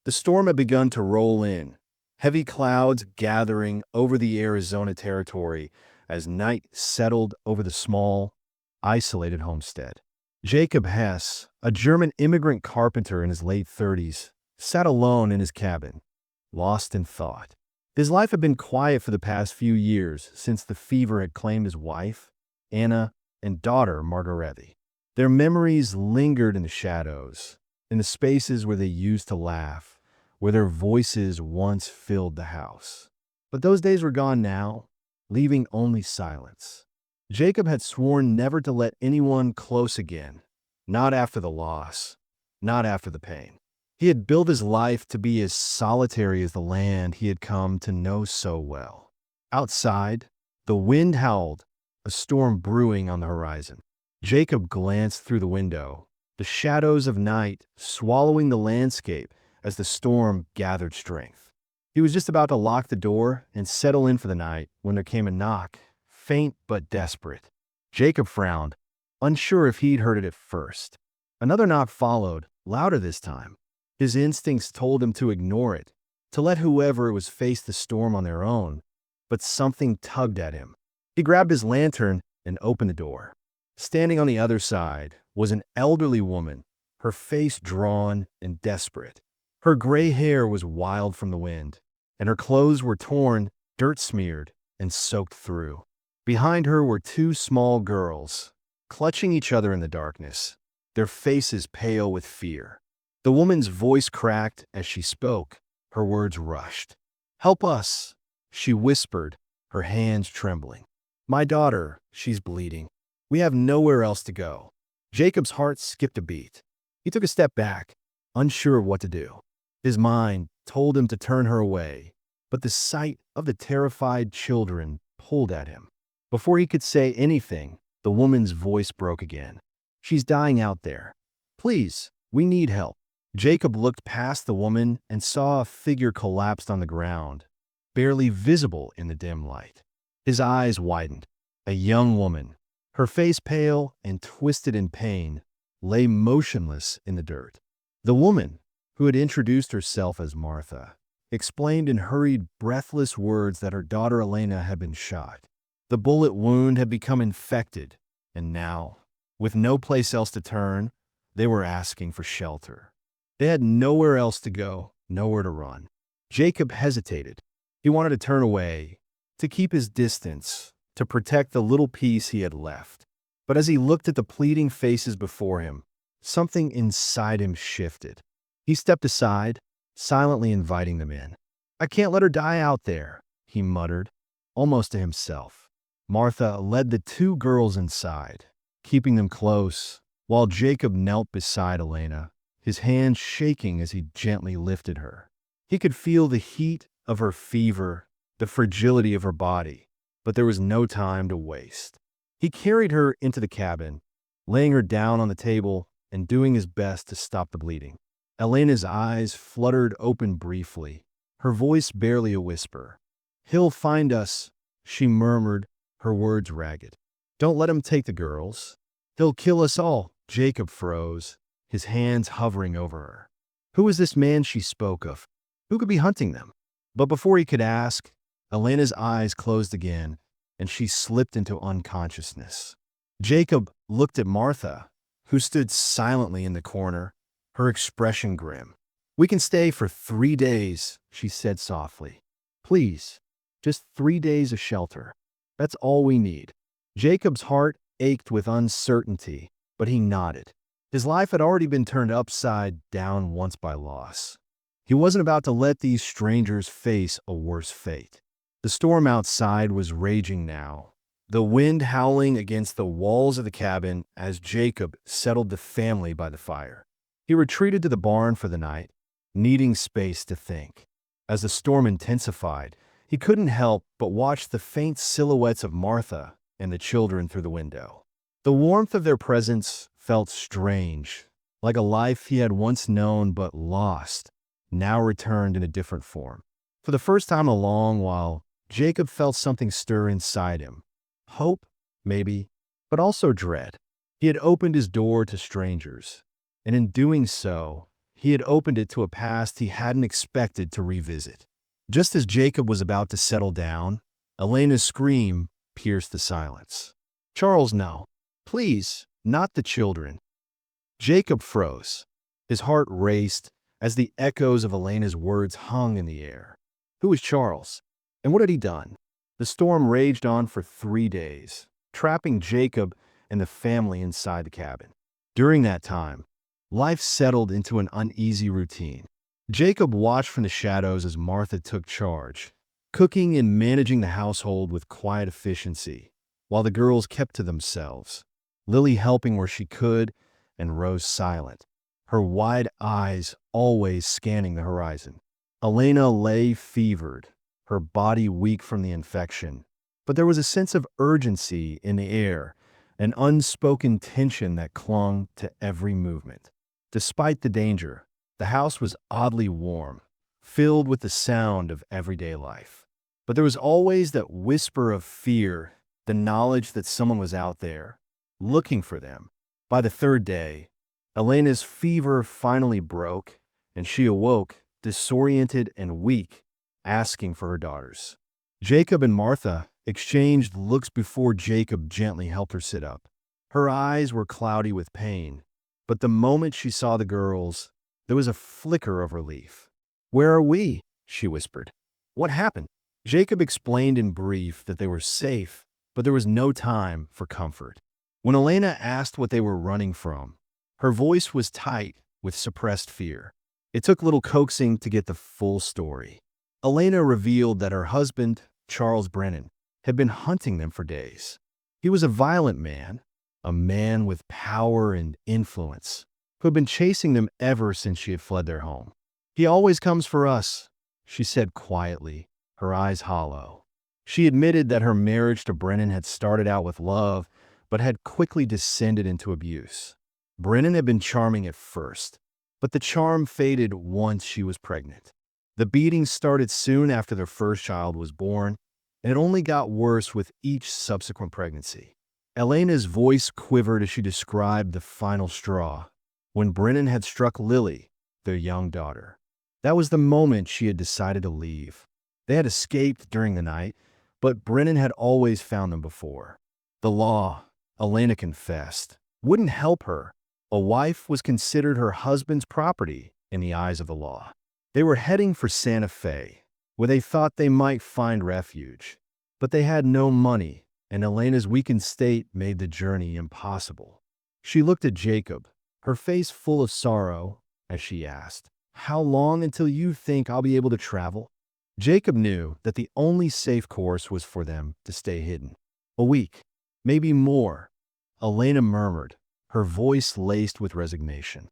The storm had begun to roll in, heavy clouds gathering over the Arizona territory as night settled over the small, isolated homestead. Jacob Hess, a German immigrant carpenter in his late 30s, sat alone in his cabin, lost in thought. His life had been quiet for the past few years since the fever had claimed his wife, Anna, and daughter, Margarethe. Their memories lingered in the shadows, in the spaces where they used to laugh, where their voices once filled the house. But those days were gone now, leaving only silence. Jacob had sworn never to let anyone close again, not after the loss, not after the pain. He had built his life to be as solitary as the land he had come to know so well. Outside, the wind howled, a storm brewing on the horizon. Jacob glanced through the window, the shadows of night swallowing the landscape as the storm gathered strength. He was just about to lock the door and settle in for the night when there came a knock, faint but desperate. Jacob frowned, unsure if he'd heard it at first. Another knock followed, louder this time. His instincts told him to ignore it, to let whoever it was face the storm on their own, but something tugged at him. He grabbed his lantern and opened the door. Standing on the other side was an elderly woman, her face drawn and desperate. Her gray hair was wild from the wind, and her clothes were torn, dirt-smeared, and soaked through. Behind her were two small girls, clutching each other in the darkness, their faces pale with fear. The woman's voice cracked as she spoke, her words rushed. "Help us," she whispered, her hands trembling. "My daughter, she's bleeding. We have nowhere else to go." Jacob's heart skipped a beat. He took a step back, unsure of what to do. His mind told him to turn her away, but the sight of the terrified children pulled at him. Before he could say anything, the woman's voice broke again. "She's dying out there. Please, we need help." Jacob looked past the woman and saw a figure collapsed on the ground, barely visible in the dim light. His eyes widened. A young woman, her face pale and twisted in pain, lay motionless in the dirt. The woman, who had introduced herself as Martha, explained in hurried, breathless words that her daughter Elena had been shot. The bullet wound had become infected, and now, with no place else to turn, they were asking for shelter. They had nowhere else to go, nowhere to run. Jacob hesitated. He wanted to turn away, to keep his distance, to protect the little piece he had left. But as he looked at the pleading faces before him, something inside him shifted. He stepped aside, silently inviting them in. "I can't let her die out there," he muttered, almost to himself. Martha led the two girls inside, keeping them close, while Jacob knelt beside Elena, his hands shaking as he gently lifted her. He could feel the heat of her fever, the fragility of her body, but there was no time to waste. He carried her into the cabin, laying her down on the table and doing his best to stop the bleeding. Elena's eyes fluttered open briefly, her voice barely a whisper. "He'll find us," she murmured, her words ragged. "Don't let him take the girls. He'll kill us all." Jacob froze, his hands hovering over her. Who was this man she spoke of? Who could be hunting them? But before he could ask, Elena's eyes closed again, and she slipped into unconsciousness. Jacob looked at Martha, who stood silently in the corner, her expression grim. "We can stay for 3 days," she said softly. "Please, just 3 days of shelter. That's all we need." Jacob's heart ached with uncertainty, but he nodded. His life had already been turned upside down once by loss. He wasn't about to let these strangers face a worse fate. The storm outside was raging now, the wind howling against the walls of the cabin as Jacob settled the family by the fire. He retreated to the barn for the night, needing space to think. As the storm intensified, he couldn't help but watch the faint silhouettes of Martha and the children through the window. The warmth of their presence felt strange, like a life he had once known but lost, now returned in a different form. For the first time in a long while, Jacob felt something stir inside him. Hope, maybe, but also dread. He had opened his door to strangers, and in doing so, He had opened it to a past he hadn't expected to revisit. Just as Jacob was about to settle down, Elena's scream pierced the silence. "Charles, no. Please, not the children." Jacob froze. His heart raced as the echoes of Elena's words hung in the air. Who was Charles? And what had he done? The storm raged on for 3 days, trapping Jacob and the family inside the cabin. During that time, life settled into an uneasy routine. Jacob watched from the shadows as Martha took charge, cooking and managing the household with quiet efficiency, while the girls kept to themselves, Lily helping where she could and Rose silent, her wide eyes always scanning the horizon. Elena lay fevered, her body weak from the infection, but there was a sense of urgency in the air, an unspoken tension that clung to every movement. Despite the danger, the house was oddly warm, filled with the sound of everyday life. But there was always that whisper of fear, the knowledge that someone was out there, looking for them. By the third day, Elena's fever finally broke, and she awoke, disoriented and weak, asking for her daughters. Jacob and Martha exchanged looks before Jacob gently helped her sit up. Her eyes were cloudy with pain, but the moment she saw the girls, there was a flicker of relief. "Where are we?" she whispered. "What happened?" Jacob explained in brief that they were safe, but there was no time for comfort. When Elena asked what they were running from, her voice was tight with suppressed fear. It took little coaxing to get the full story. Elena revealed that her husband, Charles Brennan, had been hunting them for days. He was a violent man, a man with power and influence, who had been chasing them ever since she had fled their home. "He always comes for us," she said quietly, her eyes hollow. She admitted that her marriage to Brennan had started out with love, but had quickly descended into abuse. Brennan had been charming at first, but the charm faded once she was pregnant. The beatings started soon after their first child was born, and it only got worse with each subsequent pregnancy. Elena's voice quivered as she described the final straw, when Brennan had struck Lily, their young daughter. That was the moment she had decided to leave. They had escaped during the night, but Brennan had always found them before. The law, Elena confessed, wouldn't help her. A wife was considered her husband's property in the eyes of the law. They were heading for Santa Fe, where they thought they might find refuge. But they had no money, and Elena's weakened state made the journey impossible. She looked at Jacob, her face full of sorrow, as she asked, "How long until you think I'll be able to travel?" Jacob knew that the only safe course was for them to stay hidden. "A week, maybe more," Elena murmured, her voice laced with resignation.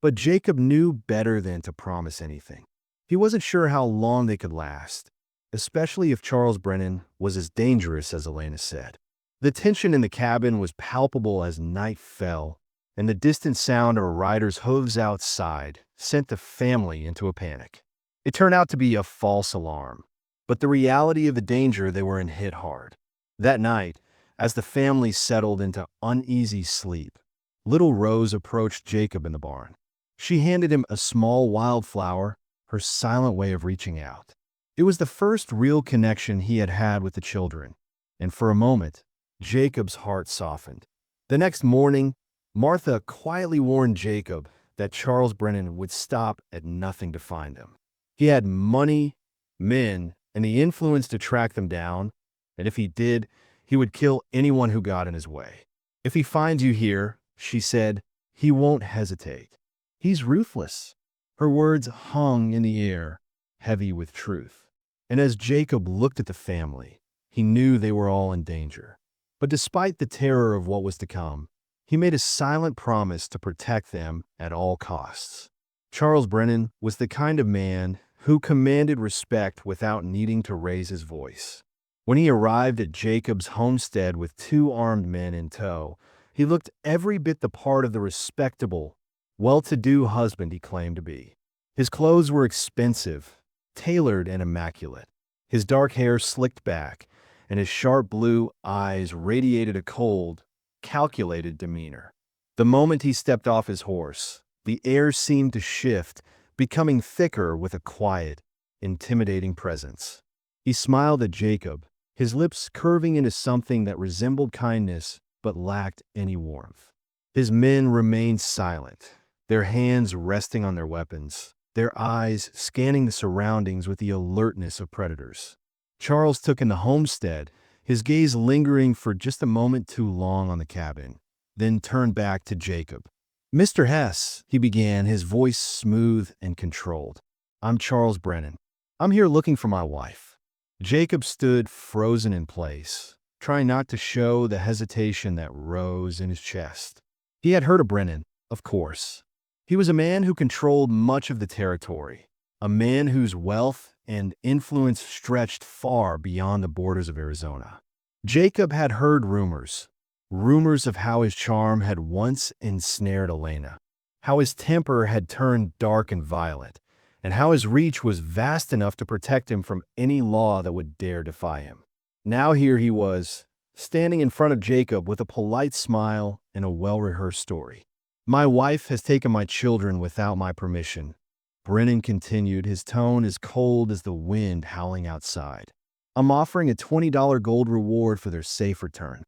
But Jacob knew better than to promise anything. He wasn't sure how long they could last, especially if Charles Brennan was as dangerous as Elena said. The tension in the cabin was palpable as night fell, and the distant sound of a rider's hooves outside sent the family into a panic. It turned out to be a false alarm, but the reality of the danger they were in hit hard. That night, as the family settled into uneasy sleep, little Rose approached Jacob in the barn. She handed him a small wildflower, her silent way of reaching out. It was the first real connection he had had with the children, and for a moment, Jacob's heart softened. The next morning, Martha quietly warned Jacob that Charles Brennan would stop at nothing to find them. He had money, men, and the influence to track them down, and if he did, he would kill anyone who got in his way. "If he finds you here," she said, "he won't hesitate. He's ruthless." Her words hung in the air, heavy with truth. And as Jacob looked at the family, he knew they were all in danger. But despite the terror of what was to come, he made a silent promise to protect them at all costs. Charles Brennan was the kind of man who commanded respect without needing to raise his voice. When he arrived at Jacob's homestead with 2 armed men in tow, he looked every bit the part of the respectable, well-to-do husband he claimed to be. His clothes were expensive, tailored and immaculate. His dark hair slicked back, and his sharp blue eyes radiated a cold, calculated demeanor. The moment he stepped off his horse, The air seemed to shift, becoming thicker with a quiet, intimidating presence. He smiled at Jacob, his lips curving into something that resembled kindness but lacked any warmth. His men remained silent, their hands resting on their weapons, their eyes scanning the surroundings with the alertness of predators. Charles took in the homestead, his gaze lingering for just a moment too long on the cabin, then turned back to Jacob. "Mr. Hess," he began, his voice smooth and controlled. "I'm Charles Brennan. I'm here looking for my wife." Jacob stood frozen in place, trying not to show the hesitation that rose in his chest. He had heard of Brennan, of course. He was a man who controlled much of the territory, a man whose wealth and influence stretched far beyond the borders of Arizona. Jacob had heard rumors of how his charm had once ensnared Elena, how his temper had turned dark and violent, and how his reach was vast enough to protect him from any law that would dare defy him. Now here he was, standing in front of Jacob with a polite smile and a well-rehearsed story. "My wife has taken my children without my permission," Brennan continued, his tone as cold as the wind howling outside. "I'm offering a $20 gold reward for their safe return."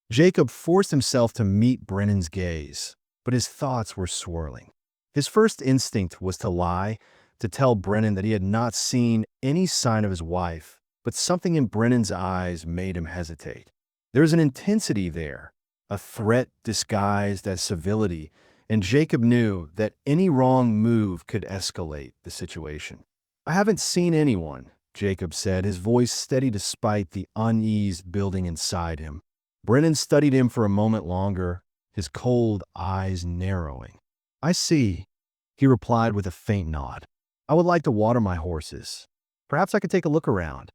Jacob forced himself to meet Brennan's gaze, but his thoughts were swirling. His first instinct was to lie, to tell Brennan that he had not seen any sign of his wife, but something in Brennan's eyes made him hesitate. There was an intensity there, a threat disguised as civility, and Jacob knew that any wrong move could escalate the situation. "I haven't seen anyone," Jacob said, his voice steady despite the unease building inside him. Brennan studied him for a moment longer, his cold eyes narrowing. "I see," he replied with a faint nod. "I would like to water my horses. Perhaps I could take a look around."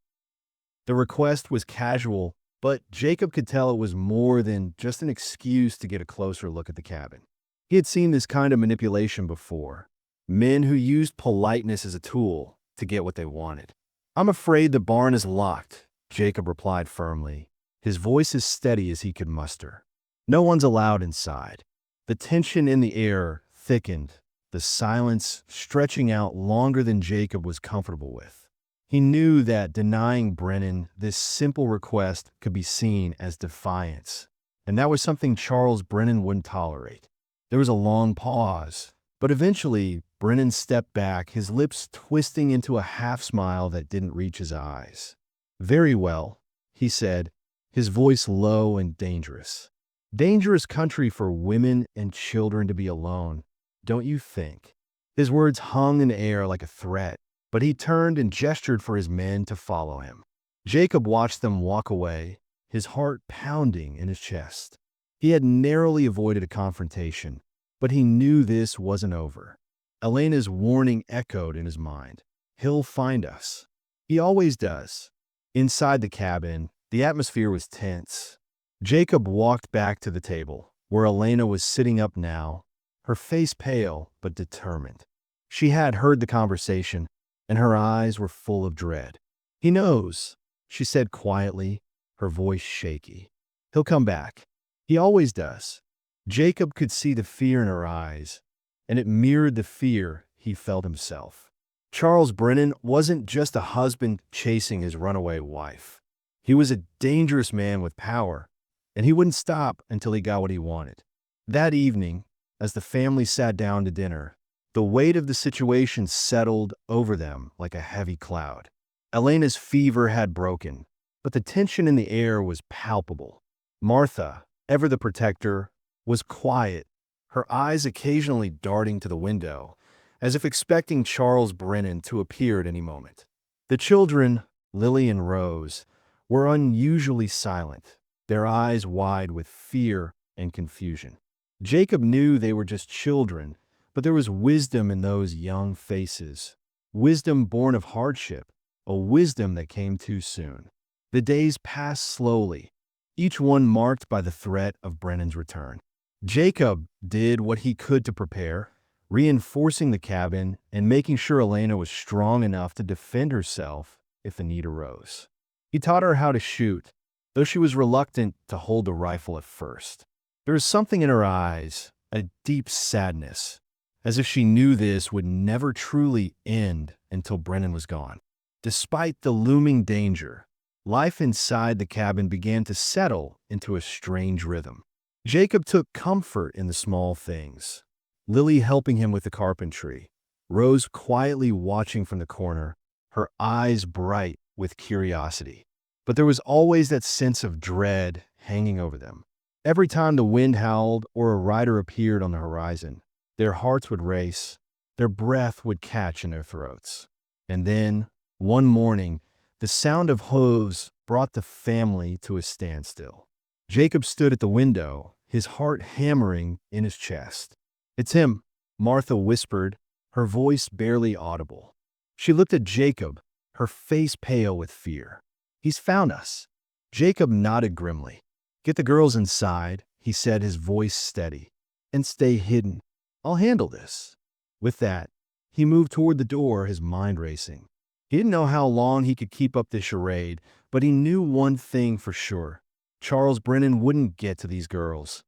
The request was casual, but Jacob could tell it was more than just an excuse to get a closer look at the cabin. He had seen this kind of manipulation before, men who used politeness as a tool to get what they wanted. "I'm afraid the barn is locked," Jacob replied firmly, his voice as steady as he could muster. "No one's allowed inside." The tension in the air thickened, the silence stretching out longer than Jacob was comfortable with. He knew that denying Brennan this simple request could be seen as defiance, and that was something Charles Brennan wouldn't tolerate. There was a long pause, but eventually Brennan stepped back, his lips twisting into a half-smile that didn't reach his eyes. "Very well," he said, his voice low and dangerous. "Dangerous country for women and children to be alone, don't you think?" His words hung in the air like a threat, but he turned and gestured for his men to follow him. Jacob watched them walk away, his heart pounding in his chest. He had narrowly avoided a confrontation, but he knew this wasn't over. Elena's warning echoed in his mind. "He'll find us. He always does." Inside the cabin, the atmosphere was tense. Jacob walked back to the table, where Elena was sitting up now, her face pale but determined. She had heard the conversation, and her eyes were full of dread. "He knows," she said quietly, her voice shaky. "He'll come back. He always does." Jacob could see the fear in her eyes, and it mirrored the fear he felt himself. Charles Brennan wasn't just a husband chasing his runaway wife. He was a dangerous man with power, and he wouldn't stop until he got what he wanted. That evening, as the family sat down to dinner, the weight of the situation settled over them like a heavy cloud. Elena's fever had broken, but the tension in the air was palpable. Martha, ever the protector, was quiet, her eyes occasionally darting to the window, as if expecting Charles Brennan to appear at any moment. The children, Lily and Rose, were unusually silent, their eyes wide with fear and confusion. Jacob knew they were just children, but there was wisdom in those young faces, wisdom born of hardship, a wisdom that came too soon. The days passed slowly, each one marked by the threat of Brennan's return. Jacob did what he could to prepare, reinforcing the cabin and making sure Elena was strong enough to defend herself if the need arose. He taught her how to shoot, though she was reluctant to hold the rifle at first. There was something in her eyes, a deep sadness, as if she knew this would never truly end until Brennan was gone. Despite the looming danger, life inside the cabin began to settle into a strange rhythm. Jacob took comfort in the small things. Lily helping him with the carpentry, Rose quietly watching from the corner, her eyes bright with curiosity. But there was always that sense of dread hanging over them. Every time the wind howled or a rider appeared on the horizon, their hearts would race, their breath would catch in their throats. And then, one morning, the sound of hooves brought the family to a standstill. Jacob stood at the window, his heart hammering in his chest. "It's him," Martha whispered, her voice barely audible. She looked at Jacob, her face pale with fear. "He's found us." Jacob nodded grimly. "Get the girls inside," he said, his voice steady. "And stay hidden. I'll handle this." With that, he moved toward the door, his mind racing. He didn't know how long he could keep up this charade, but he knew one thing for sure. Charles Brennan wouldn't get to these girls.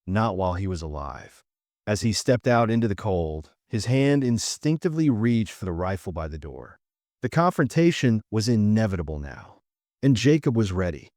Not while he was alive. As he stepped out into the cold, his hand instinctively reached for the rifle by the door. The confrontation was inevitable now, and Jacob was ready.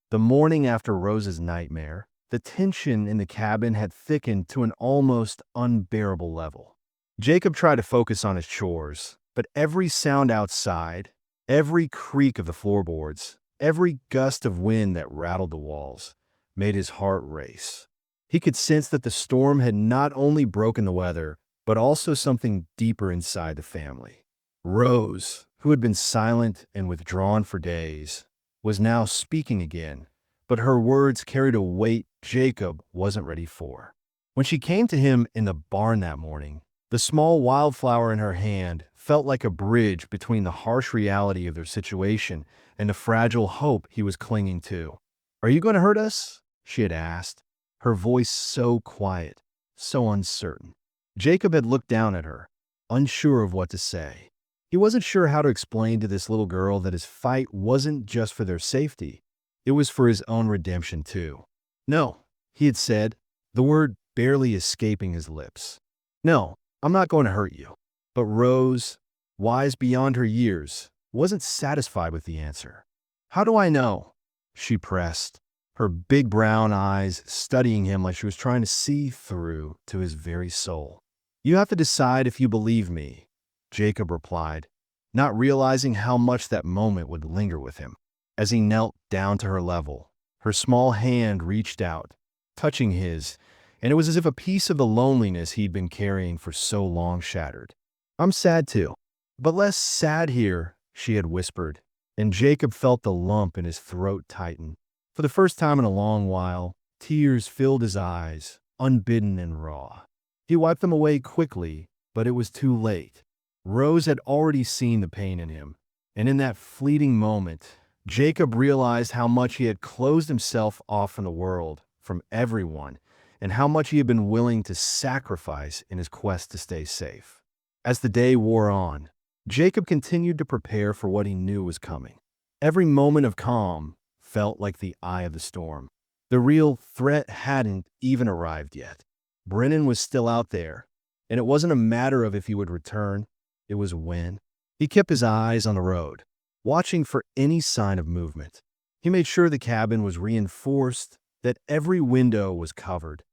The morning after Rose's nightmare, the tension in the cabin had thickened to an almost unbearable level. Jacob tried to focus on his chores, but every sound outside, every creak of the floorboards, every gust of wind that rattled the walls, made his heart race. He could sense that the storm had not only broken the weather, but also something deeper inside the family. Rose, who had been silent and withdrawn for days, was now speaking again, but her words carried a weight Jacob wasn't ready for. When she came to him in the barn that morning, the small wildflower in her hand felt like a bridge between the harsh reality of their situation and the fragile hope he was clinging to. "Are you going to hurt us?" she had asked, her voice so quiet, so uncertain. Jacob had looked down at her, unsure of what to say. He wasn't sure how to explain to this little girl that his fight wasn't just for their safety. It was for his own redemption, too. "No," he had said, the word barely escaping his lips. "No, I'm not going to hurt you." But Rose, wise beyond her years, wasn't satisfied with the answer. "How do I know?" she pressed, her big brown eyes studying him like she was trying to see through to his very soul. "You have to decide if you believe me," Jacob replied, not realizing how much that moment would linger with him. As he knelt down to her level, her small hand reached out, touching his, and it was as if a piece of the loneliness he'd been carrying for so long shattered. "I'm sad too, but less sad here," she had whispered, and Jacob felt the lump in his throat tighten. For the first time in a long while, tears filled his eyes, unbidden and raw. He wiped them away quickly, but it was too late. Rose had already seen the pain in him, and in that fleeting moment, Jacob realized how much he had closed himself off from the world, from everyone, and how much he had been willing to sacrifice in his quest to stay safe. As the day wore on, Jacob continued to prepare for what he knew was coming. Every moment of calm felt like the eye of the storm. The real threat hadn't even arrived yet. Brennan was still out there, and it wasn't a matter of if he would return, it was when. He kept his eyes on the road, watching for any sign of movement. He made sure the cabin was reinforced, that every window was covered,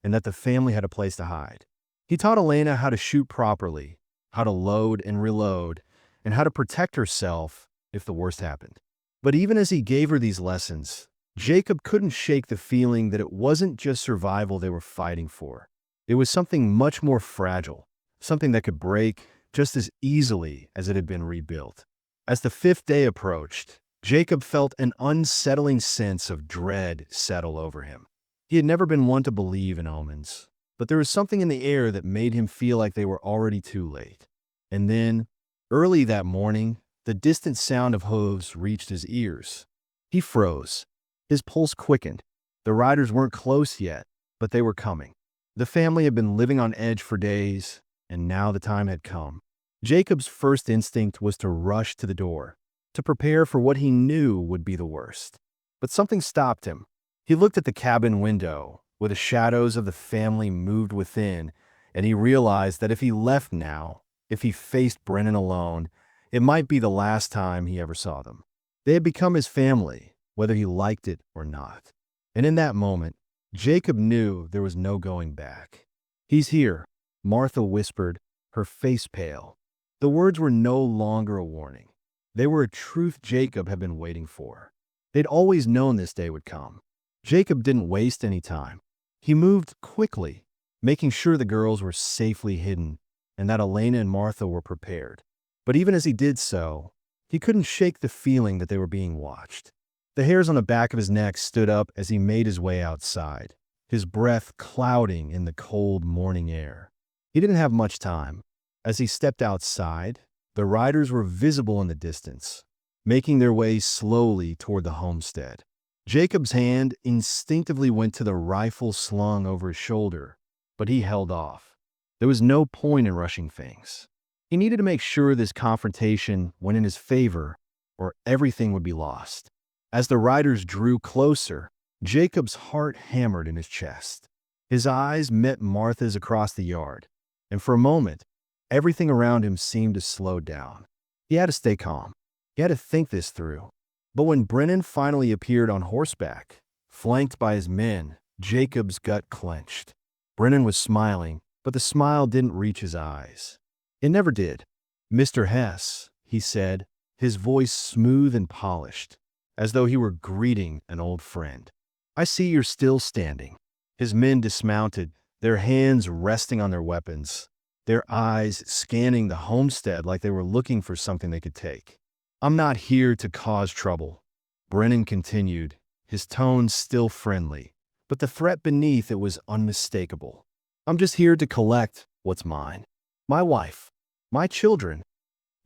and that the family had a place to hide. He taught Elena how to shoot properly, how to load and reload, and how to protect herself if the worst happened. But even as he gave her these lessons, Jacob couldn't shake the feeling that it wasn't just survival they were fighting for. It was something much more fragile, something that could break just as easily as it had been rebuilt. As the fifth day approached, Jacob felt an unsettling sense of dread settle over him. He had never been one to believe in omens, but there was something in the air that made him feel like they were already too late. And then, early that morning, the distant sound of hooves reached his ears. He froze. His pulse quickened. The riders weren't close yet, but they were coming. The family had been living on edge for days, and now the time had come. Jacob's first instinct was to rush to the door, to prepare for what he knew would be the worst. But something stopped him. He looked at the cabin window, where the shadows of the family moved within, and he realized that if he left now, if he faced Brennan alone, it might be the last time he ever saw them. They had become his family, whether he liked it or not. And in that moment, Jacob knew there was no going back. "He's here," Martha whispered, her face pale. The words were no longer a warning. They were a truth Jacob had been waiting for. They'd always known this day would come. Jacob didn't waste any time. He moved quickly, making sure the girls were safely hidden and that Elena and Martha were prepared. But even as he did so, he couldn't shake the feeling that they were being watched. The hairs on the back of his neck stood up as he made his way outside, his breath clouding in the cold morning air. He didn't have much time. As he stepped outside, the riders were visible in the distance, making their way slowly toward the homestead. Jacob's hand instinctively went to the rifle slung over his shoulder, but he held off. There was no point in rushing things. He needed to make sure this confrontation went in his favor, or everything would be lost. As the riders drew closer, Jacob's heart hammered in his chest. His eyes met Martha's across the yard, and for a moment, everything around him seemed to slow down. He had to stay calm. He had to think this through. But when Brennan finally appeared on horseback, flanked by his men, Jacob's gut clenched. Brennan was smiling, but the smile didn't reach his eyes. It never did. "Mr. Hess," he said, his voice smooth and polished, as though he were greeting an old friend. "I see you're still standing." His men dismounted, their hands resting on their weapons, their eyes scanning the homestead like they were looking for something they could take. "I'm not here to cause trouble," Brennan continued, his tone still friendly, but the threat beneath it was unmistakable. "I'm just here to collect what's mine. My wife, my children."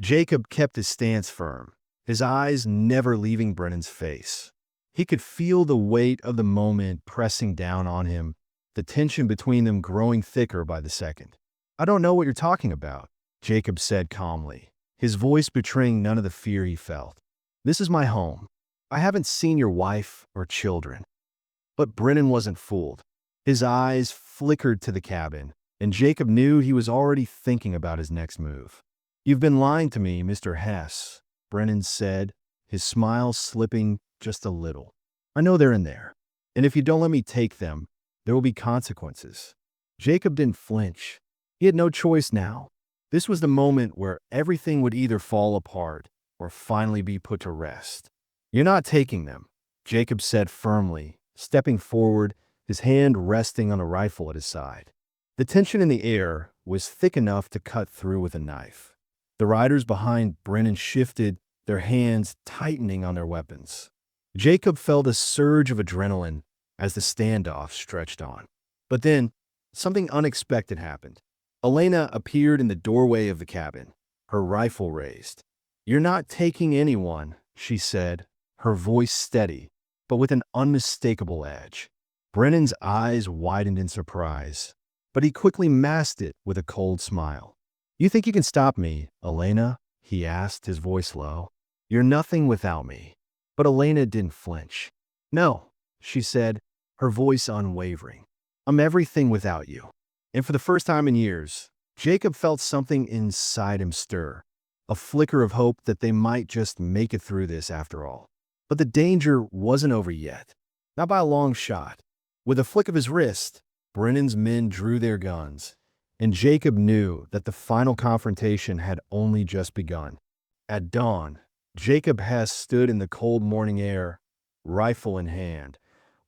Jacob kept his stance firm, his eyes never leaving Brennan's face. He could feel the weight of the moment pressing down on him, the tension between them growing thicker by the second. "I don't know what you're talking about," Jacob said calmly, his voice betraying none of the fear he felt. "This is my home. I haven't seen your wife or children." But Brennan wasn't fooled. His eyes flickered to the cabin, and Jacob knew he was already thinking about his next move. "You've been lying to me, Mr. Hess," Brennan said, his smile slipping just a little. "I know they're in there, and if you don't let me take them, there will be consequences." Jacob didn't flinch. He had no choice now. This was the moment where everything would either fall apart or finally be put to rest. "You're not taking them," Jacob said firmly, stepping forward, his hand resting on a rifle at his side. The tension in the air was thick enough to cut through with a knife. The riders behind Brennan shifted, their hands tightening on their weapons. Jacob felt a surge of adrenaline as the standoff stretched on. But then, something unexpected happened. Elena appeared in the doorway of the cabin, her rifle raised. "You're not taking anyone," she said, her voice steady, but with an unmistakable edge. Brennan's eyes widened in surprise, but he quickly masked it with a cold smile. "You think you can stop me, Elena?" he asked, his voice low. "You're nothing without me." But Elena didn't flinch. "No," she said, her voice unwavering. "I'm everything without you." And for the first time in years, Jacob felt something inside him stir, a flicker of hope that they might just make it through this after all. But the danger wasn't over yet, not by a long shot. With a flick of his wrist, Brennan's men drew their guns, and Jacob knew that the final confrontation had only just begun. At dawn, Jacob Hess stood in the cold morning air, rifle in hand,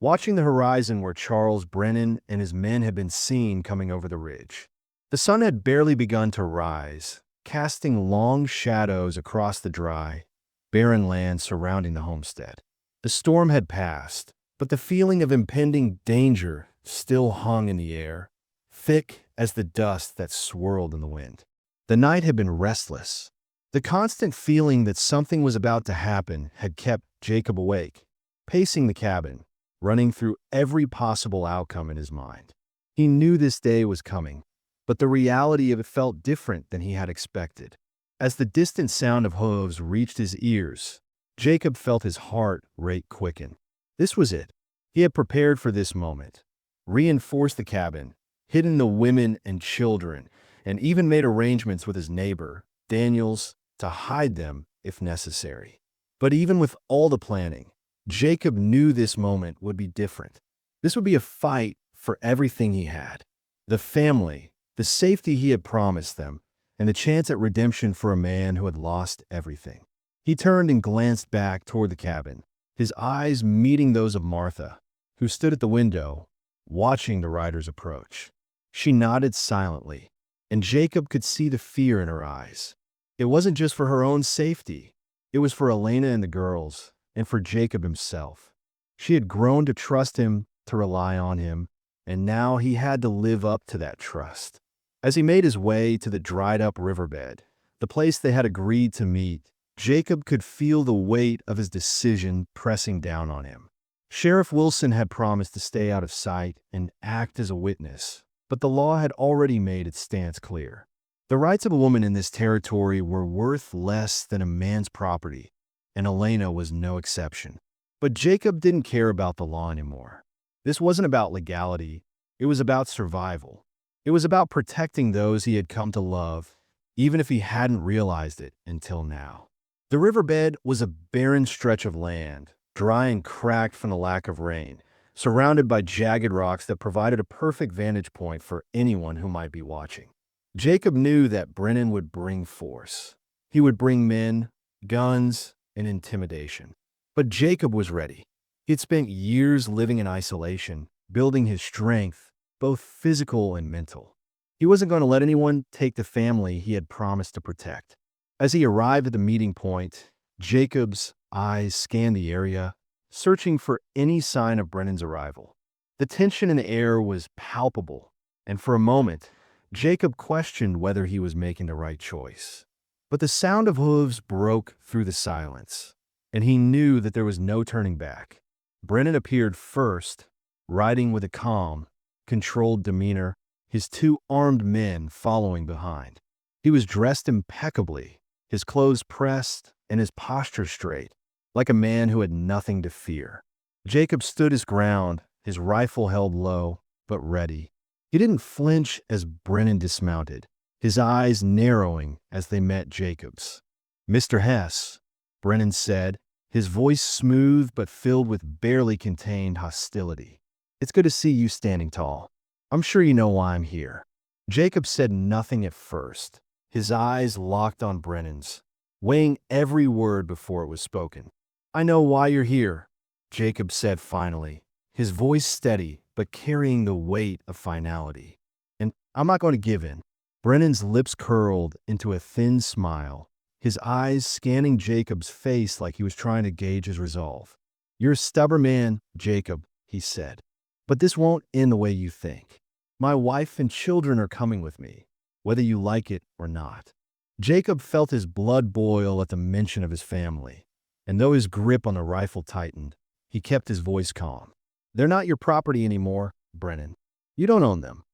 watching the horizon where Charles Brennan and his men had been seen coming over the ridge. The sun had barely begun to rise, casting long shadows across the dry, barren land surrounding the homestead. The storm had passed, but the feeling of impending danger still hung in the air, thick as the dust that swirled in the wind. The night had been restless. The constant feeling that something was about to happen had kept Jacob awake, pacing the cabin, running through every possible outcome in his mind. He knew this day was coming, but the reality of it felt different than he had expected. As the distant sound of hooves reached his ears, Jacob felt his heart rate quicken. This was it. He had prepared for this moment. Reinforced the cabin, hidden the women and children, and even made arrangements with his neighbor, Daniels, to hide them if necessary. But even with all the planning, Jacob knew this moment would be different. This would be a fight for everything he had. The family, the safety he had promised them, and the chance at redemption for a man who had lost everything. He turned and glanced back toward the cabin, his eyes meeting those of Martha, who stood at the window, watching the riders approach. She nodded silently, and Jacob could see the fear in her eyes. It wasn't just for her own safety. It was for Elena and the girls, and for Jacob himself. She had grown to trust him, to rely on him, and now he had to live up to that trust. As he made his way to the dried-up riverbed, the place they had agreed to meet, Jacob could feel the weight of his decision pressing down on him. Sheriff Wilson had promised to stay out of sight and act as a witness, but the law had already made its stance clear. The rights of a woman in this territory were worth less than a man's property, and Elena was no exception. But Jacob didn't care about the law anymore. This wasn't about legality, it was about survival. It was about protecting those he had come to love, even if he hadn't realized it until now. The riverbed was a barren stretch of land, dry and cracked from the lack of rain, surrounded by jagged rocks that provided a perfect vantage point for anyone who might be watching. Jacob knew that Brennan would bring force. He would bring men, guns, and intimidation. But Jacob was ready. He had spent years living in isolation, building his strength, both physical and mental. He wasn't going to let anyone take the family he had promised to protect. As he arrived at the meeting point, Jacob's eyes scanned the area, searching for any sign of Brennan's arrival. The tension in the air was palpable, and for a moment, Jacob questioned whether he was making the right choice. But the sound of hooves broke through the silence, and he knew that there was no turning back. Brennan appeared first, riding with a calm, controlled demeanor, his two armed men following behind. He was dressed impeccably, his clothes pressed and his posture straight, like a man who had nothing to fear. Jacob stood his ground, his rifle held low, but ready. He didn't flinch as Brennan dismounted, his eyes narrowing as they met Jacob's. "Mr. Hess," Brennan said, his voice smooth but filled with barely contained hostility. "It's good to see you standing tall. I'm sure you know why I'm here." Jacob said nothing at first, his eyes locked on Brennan's, weighing every word before it was spoken. "I know why you're here," Jacob said finally, his voice steady but carrying the weight of finality. "And I'm not going to give in." Brennan's lips curled into a thin smile, his eyes scanning Jacob's face like he was trying to gauge his resolve. "You're a stubborn man, Jacob," he said, "but this won't end the way you think. My wife and children are coming with me, whether you like it or not." Jacob felt his blood boil at the mention of his family, and though his grip on the rifle tightened, he kept his voice calm. "They're not your property anymore, Brennan. You don't own them."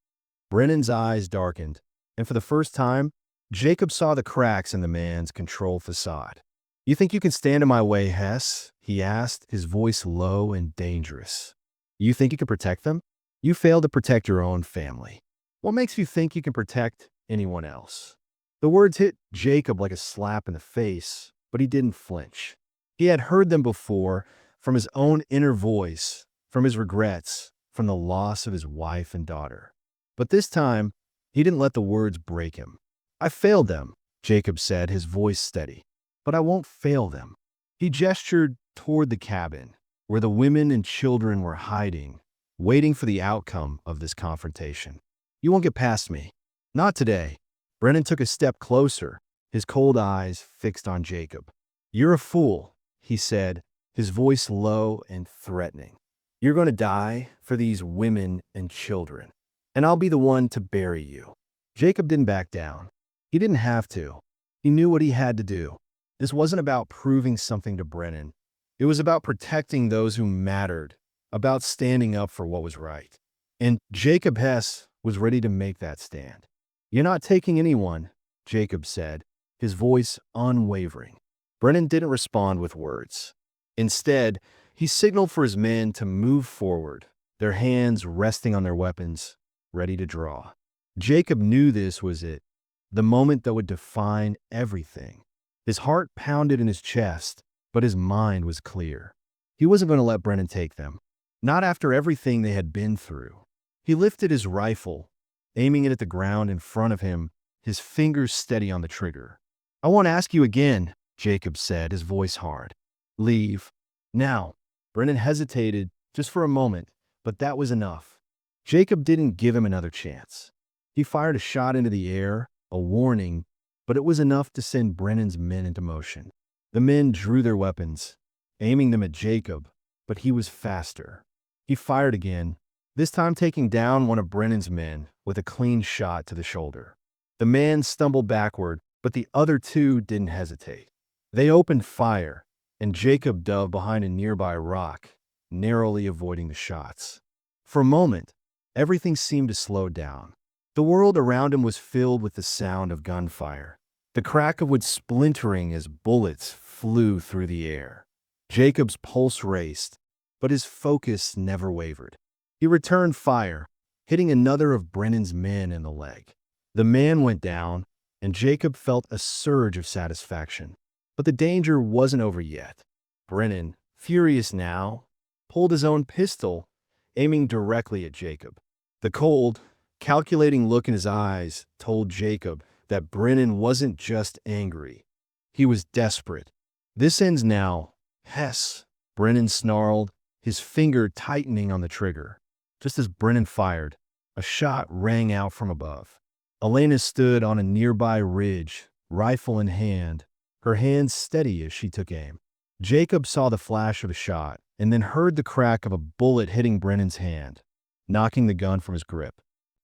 Brennan's eyes darkened, and for the first time, Jacob saw the cracks in the man's controlled facade. "You think you can stand in my way, Hess?" he asked, his voice low and dangerous. "You think you can protect them? You failed to protect your own family. What makes you think you can protect anyone else?" The words hit Jacob like a slap in the face, but he didn't flinch. He had heard them before, from his own inner voice, from his regrets, from the loss of his wife and daughter. But this time, he didn't let the words break him. "I failed them," Jacob said, his voice steady, "but I won't fail them." He gestured toward the cabin, where the women and children were hiding, waiting for the outcome of this confrontation. "You won't get past me. Not today." Brennan took a step closer, his cold eyes fixed on Jacob. "You're a fool," he said, his voice low and threatening. "You're going to die for these women and children, and I'll be the one to bury you." Jacob didn't back down. He didn't have to. He knew what he had to do. This wasn't about proving something to Brennan. It was about protecting those who mattered, about standing up for what was right. And Jacob Hess was ready to make that stand. "You're not taking anyone," Jacob said, his voice unwavering. Brennan didn't respond with words. Instead, he signaled for his men to move forward, their hands resting on their weapons, ready to draw. Jacob knew this was it, the moment that would define everything. His heart pounded in his chest, but his mind was clear. He wasn't going to let Brennan take them, not after everything they had been through. He lifted his rifle, aiming it at the ground in front of him, his fingers steady on the trigger. "I won't ask you again," Jacob said, his voice hard. "Leave. Now." Brennan hesitated just for a moment, but that was enough. Jacob didn't give him another chance. He fired a shot into the air, a warning, but it was enough to send Brennan's men into motion. The men drew their weapons, aiming them at Jacob, but he was faster. He fired again, this time taking down one of Brennan's men with a clean shot to the shoulder. The man stumbled backward, but the other two didn't hesitate. They opened fire, and Jacob dove behind a nearby rock, narrowly avoiding the shots. For a moment, everything seemed to slow down. The world around him was filled with the sound of gunfire, the crack of wood splintering as bullets flew through the air. Jacob's pulse raced, but his focus never wavered. He returned fire, hitting another of Brennan's men in the leg. The man went down, and Jacob felt a surge of satisfaction. But the danger wasn't over yet. Brennan, furious now, pulled his own pistol, aiming directly at Jacob. The cold, calculating look in his eyes told Jacob that Brennan wasn't just angry. He was desperate. "This ends now, Hess," Brennan snarled, his finger tightening on the trigger. Just as Brennan fired, a shot rang out from above. Elena stood on a nearby ridge, rifle in hand, her hands steady as she took aim. Jacob saw the flash of a shot and then heard the crack of a bullet hitting Brennan's hand, knocking the gun from his grip.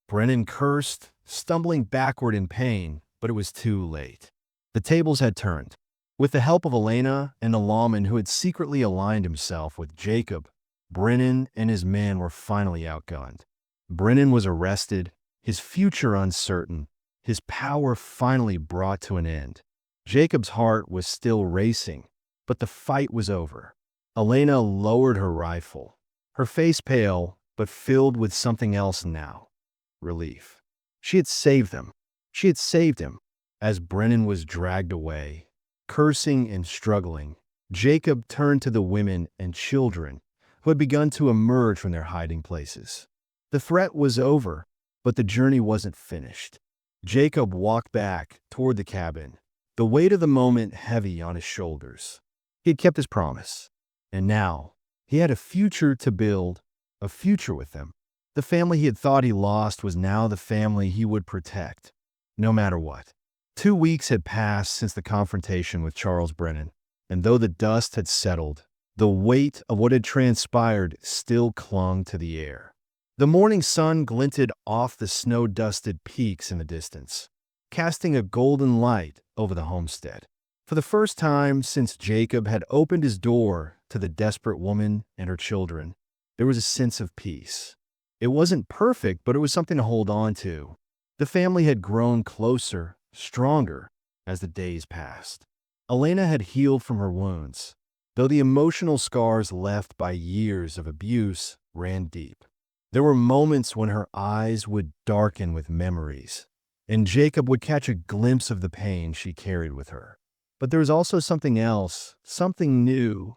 Brennan cursed, stumbling backward in pain, but it was too late. The tables had turned. With the help of Elena and the lawman who had secretly aligned himself with Jacob, Brennan and his men were finally outgunned. Brennan was arrested, his future uncertain, his power finally brought to an end. Jacob's heart was still racing, but the fight was over. Elena lowered her rifle, her face pale, but filled with something else now. Relief. She had saved them. She had saved him. As Brennan was dragged away, cursing and struggling, Jacob turned to the women and children who had begun to emerge from their hiding places. The threat was over, but the journey wasn't finished. Jacob walked back toward the cabin, the weight of the moment heavy on his shoulders. He had kept his promise, and now he had a future to build, a future with them. The family he had thought he lost was now the family he would protect, no matter what. 2 weeks had passed since the confrontation with Charles Brennan, and though the dust had settled, the weight of what had transpired still clung to the air. The morning sun glinted off the snow-dusted peaks in the distance, casting a golden light over the homestead. For the first time since Jacob had opened his door to the desperate woman and her children, there was a sense of peace. It wasn't perfect, but it was something to hold on to. The family had grown closer, stronger, as the days passed. Elena had healed from her wounds, though the emotional scars left by years of abuse ran deep. There were moments when her eyes would darken with memories, and Jacob would catch a glimpse of the pain she carried with her. But there was also something else, something new,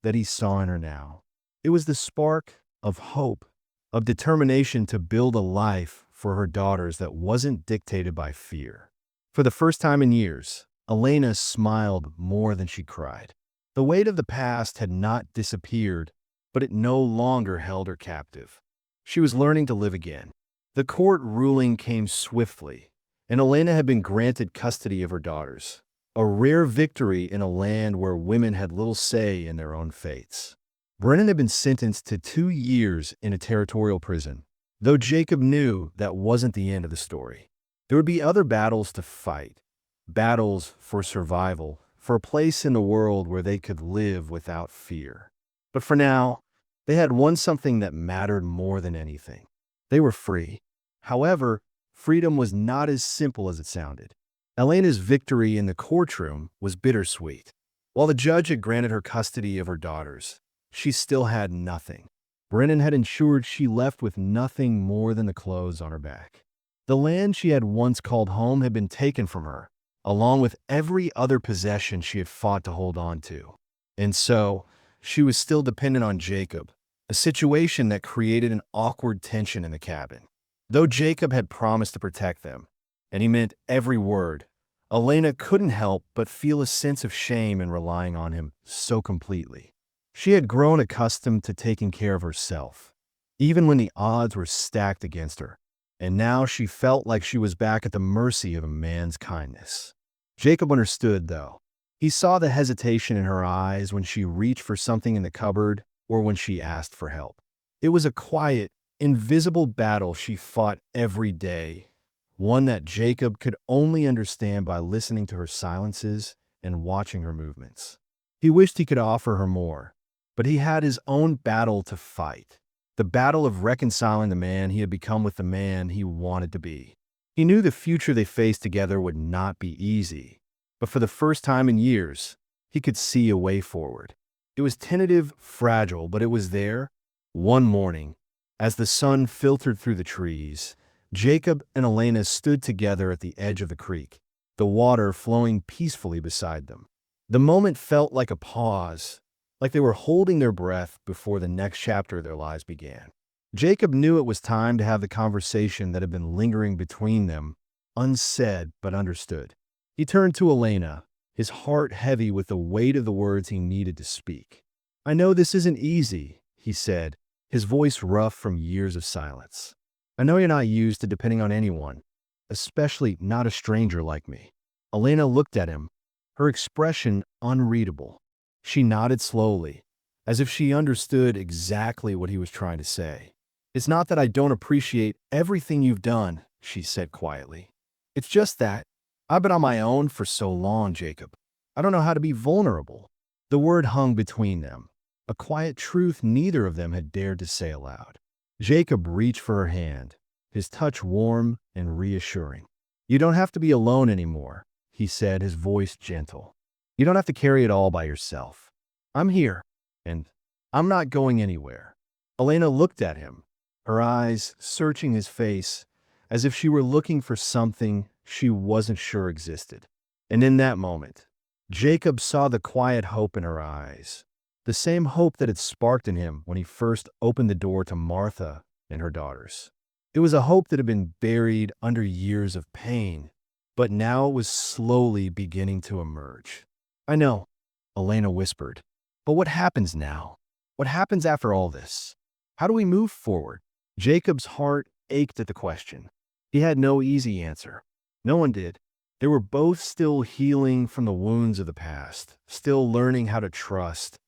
that he saw in her now. It was the spark of hope, of determination to build a life for her daughters that wasn't dictated by fear. For the first time in years, Elena smiled more than she cried. The weight of the past had not disappeared, but it no longer held her captive. She was learning to live again. The court ruling came swiftly, and Elena had been granted custody of her daughters, a rare victory in a land where women had little say in their own fates. Brennan had been sentenced to 2 years in a territorial prison, though Jacob knew that wasn't the end of the story. There would be other battles to fight, battles for survival, for a place in the world where they could live without fear. But for now, they had won something that mattered more than anything. They were free. However, freedom was not as simple as it sounded. Elena's victory in the courtroom was bittersweet. While the judge had granted her custody of her daughters, she still had nothing. Brennan had ensured she left with nothing more than the clothes on her back. The land she had once called home had been taken from her, along with every other possession she had fought to hold on to. And so, she was still dependent on Jacob, a situation that created an awkward tension in the cabin. Though Jacob had promised to protect them, and he meant every word, Elena couldn't help but feel a sense of shame in relying on him so completely. She had grown accustomed to taking care of herself, even when the odds were stacked against her, and now she felt like she was back at the mercy of a man's kindness. Jacob understood, though. He saw the hesitation in her eyes when she reached for something in the cupboard or when she asked for help. It was a quiet, invisible battle she fought every day, one that Jacob could only understand by listening to her silences and watching her movements. He wished he could offer her more, but he had his own battle to fight, the battle of reconciling the man he had become with the man he wanted to be. He knew the future they faced together would not be easy, but for the first time in years, he could see a way forward. It was tentative, fragile, but it was there. One morning, as the sun filtered through the trees, Jacob and Elena stood together at the edge of the creek, the water flowing peacefully beside them. The moment felt like a pause, like they were holding their breath before the next chapter of their lives began. Jacob knew it was time to have the conversation that had been lingering between them, unsaid but understood. He turned to Elena, his heart heavy with the weight of the words he needed to speak. "I know this isn't easy," he said, his voice rough from years of silence. "I know you're not used to depending on anyone, especially not a stranger like me." Elena looked at him, her expression unreadable. She nodded slowly, as if she understood exactly what he was trying to say. "It's not that I don't appreciate everything you've done," she said quietly. "It's just that I've been on my own for so long, Jacob. I don't know how to be vulnerable." The word hung between them, a quiet truth neither of them had dared to say aloud. Jacob reached for her hand, his touch warm and reassuring. "You don't have to be alone anymore," he said, his voice gentle. "You don't have to carry it all by yourself. I'm here, and I'm not going anywhere." Elena looked at him, her eyes searching his face as if she were looking for something she wasn't sure existed. And in that moment, Jacob saw the quiet hope in her eyes, the same hope that had sparked in him when he first opened the door to Martha and her daughters. It was a hope that had been buried under years of pain, but now it was slowly beginning to emerge. "I know," Elena whispered, "but what happens now? What happens after all this? How do we move forward?" Jacob's heart ached at the question. He had no easy answer. No one did. They were both still healing from the wounds of the past, still learning how to trust,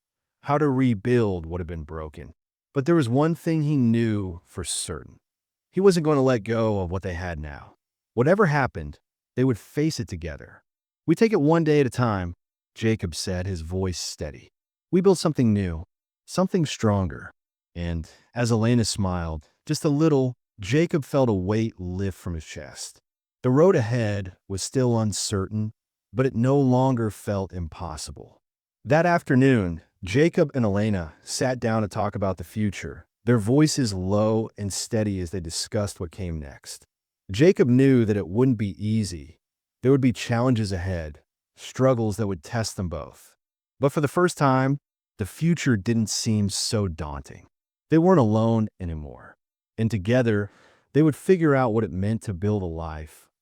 how to rebuild what had been broken. But there was one thing he knew for certain. He wasn't going to let go of what they had now. Whatever happened, they would face it together. "We take it one day at a time," Jacob said, his voice steady. "We build something new, something stronger." And as Elena smiled, just a little, Jacob felt a weight lift from his chest. The road ahead was still uncertain, but it no longer felt impossible. That afternoon, Jacob and Elena sat down to talk about the future, their voices low and steady as they discussed what came next. Jacob knew that it wouldn't be easy. There would be challenges ahead, struggles that would test them both. But for the first time, the future didn't seem so daunting. They weren't alone anymore. And together, they would figure out what it meant to build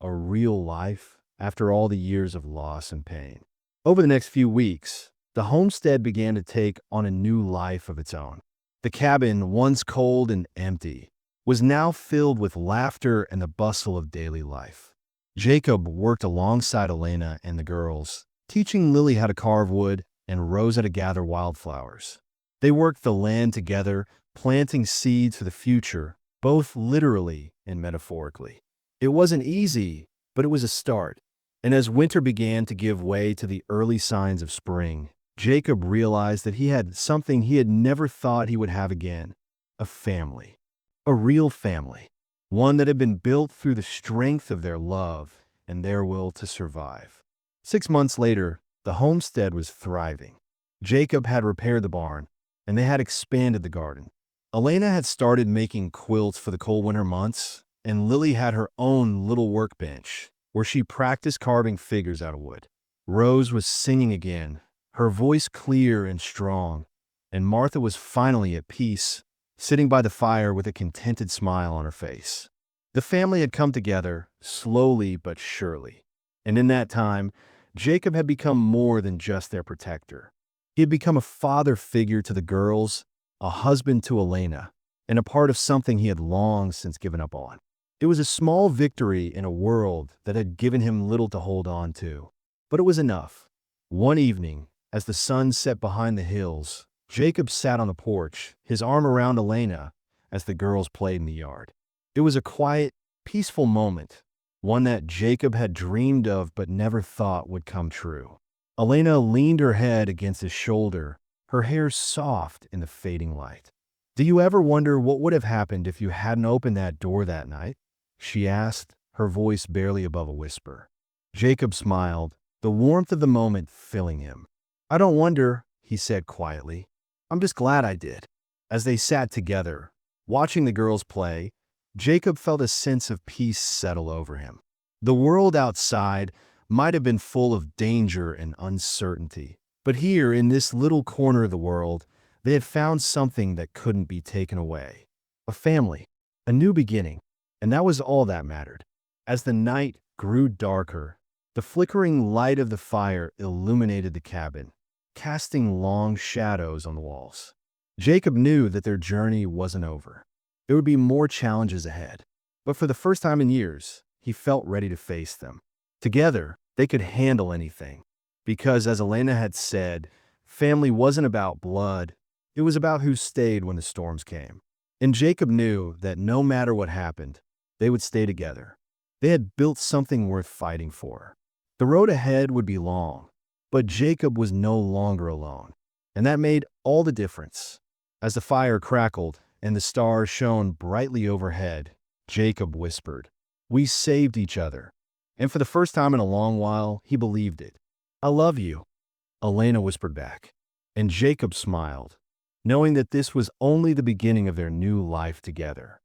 a real life, after all the years of loss and pain. Over the next few weeks, the homestead began to take on a new life of its own. The cabin, once cold and empty, was now filled with laughter and the bustle of daily life. Jacob worked alongside Elena and the girls, teaching Lily how to carve wood and Rose how to gather wildflowers. They worked the land together, planting seeds for the future, both literally and metaphorically. It wasn't easy, but it was a start. And as winter began to give way to the early signs of spring, Jacob realized that he had something he had never thought he would have again: a family. A real family. One that had been built through the strength of their love and their will to survive. 6 months later, the homestead was thriving. Jacob had repaired the barn, and they had expanded the garden. Elena had started making quilts for the cold winter months, and Lily had her own little workbench where she practiced carving figures out of wood. Rose was singing again, her voice clear and strong, and Martha was finally at peace, sitting by the fire with a contented smile on her face. The family had come together, slowly but surely, and in that time, Jacob had become more than just their protector. He had become a father figure to the girls, a husband to Elena, and a part of something he had long since given up on. It was a small victory in a world that had given him little to hold on to, but it was enough. One evening, as the sun set behind the hills, Jacob sat on the porch, his arm around Elena, as the girls played in the yard. It was a quiet, peaceful moment, one that Jacob had dreamed of but never thought would come true. Elena leaned her head against his shoulder, her hair soft in the fading light. "Do you ever wonder what would have happened if you hadn't opened that door that night?" she asked, her voice barely above a whisper. Jacob smiled, the warmth of the moment filling him. "I don't wonder," he said quietly. "I'm just glad I did." As they sat together, watching the girls play, Jacob felt a sense of peace settle over him. The world outside might have been full of danger and uncertainty, but here, in this little corner of the world, they had found something that couldn't be taken away. A family, a new beginning, and that was all that mattered. As the night grew darker, the flickering light of the fire illuminated the cabin, casting long shadows on the walls. Jacob knew that their journey wasn't over. There would be more challenges ahead, but for the first time in years, he felt ready to face them. Together, they could handle anything, because as Elena had said, family wasn't about blood, it was about who stayed when the storms came. And Jacob knew that no matter what happened, they would stay together. They had built something worth fighting for. The road ahead would be long, but Jacob was no longer alone, and that made all the difference. As the fire crackled and the stars shone brightly overhead, Jacob whispered, "We saved each other." And for the first time in a long while, he believed it. "I love you," Elena whispered back. And Jacob smiled, knowing that this was only the beginning of their new life together.